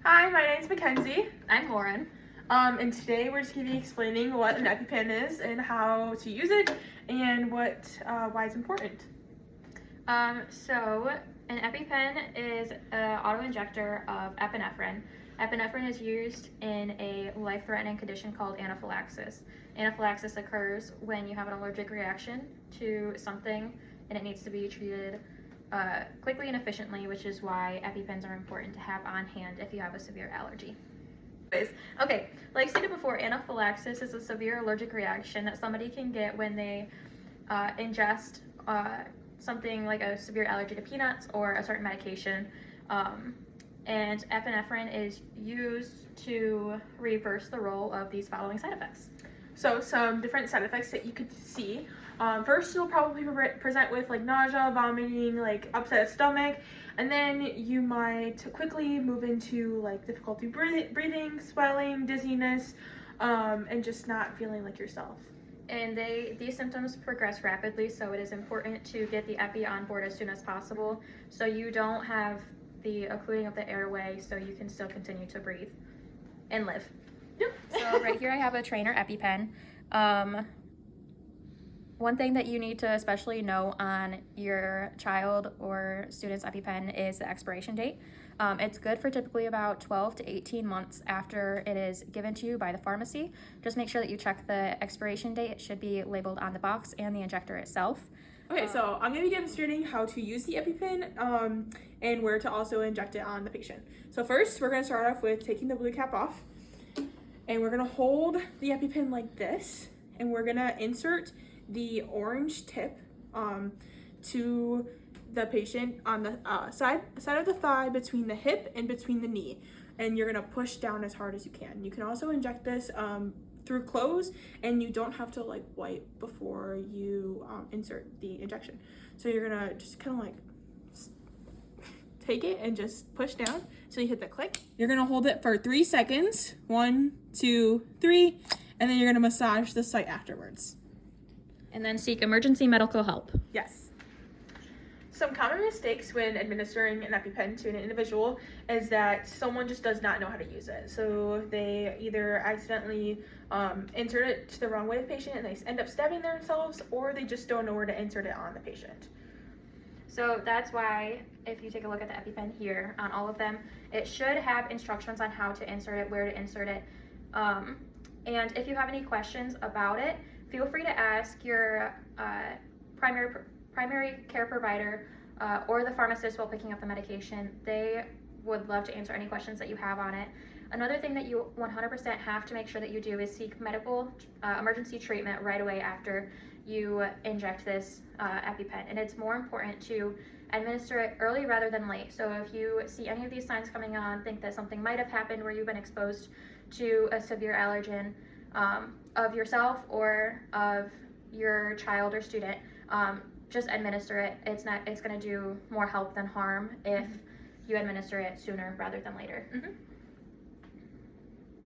Hi, my name's Mackenzie, I'm Lauren. and today we're just going to be explaining what an EpiPen is and how to use it and why it's important. So an EpiPen is an auto-injector of epinephrine. Epinephrine is used in a life-threatening condition called anaphylaxis. Anaphylaxis occurs when you have an allergic reaction to something and it needs to be treated quickly and efficiently, which is why EpiPens are important to have on hand if you have a severe allergy. Okay, like stated before, anaphylaxis is a severe allergic reaction that somebody can get when they ingest something like a severe allergy to peanuts or a certain medication. And epinephrine is used to reverse the role of these following side effects. So some different side effects that you could see. First, you'll probably present with like nausea, vomiting, like upset stomach, and then you might quickly move into like difficulty breathing, swelling, dizziness, and just not feeling like yourself. And these symptoms progress rapidly, so it is important to get the epi on board as soon as possible so you don't have the occluding of the airway, so you can still continue to breathe and live. Yep. So right here I have a Trainer EpiPen. One thing that you need to especially know on your child or student's EpiPen is the expiration date. It's good for typically about 12 to 18 months after it is given to you by the pharmacy. Just make sure that you check the expiration date. It should be labeled on the box and the injector itself. Okay, so I'm going to be demonstrating how to use the EpiPen and where to also inject it on the patient. So first, we're going to start off with taking the blue cap off, and we're going to hold the EpiPen like this, and we're going to insert the orange tip to the patient on the side of the thigh, between the hip and between the knee, and you're going to push down as hard as you can. You can also inject this through clothes, and you don't have to like wipe before you insert the injection. So you're gonna just kind of like take it and just push down so you hit the click. You're gonna hold it for 3 seconds, 1, 2, 3, and then you're gonna massage the site afterwards. And then seek emergency medical help. Yes. Some common mistakes when administering an EpiPen to an individual is that someone just does not know how to use it. So they either accidentally insert it the wrong way to the patient and they end up stabbing themselves, or they just don't know where to insert it on the patient. So that's why if you take a look at the EpiPen here, on all of them, it should have instructions on how to insert it, where to insert it. And if you have any questions about it, feel free to ask your primary care provider or the pharmacist while picking up the medication. They would love to answer any questions that you have on it. Another thing that you 100% have to make sure that you do is seek medical emergency treatment right away after you inject this EpiPen. And it's more important to administer it early rather than late. So if you see any of these signs coming on, think that something might have happened where you've been exposed to a severe allergen of yourself or of your child or student, just administer it. It's going to do more help than harm if you administer it sooner rather than later.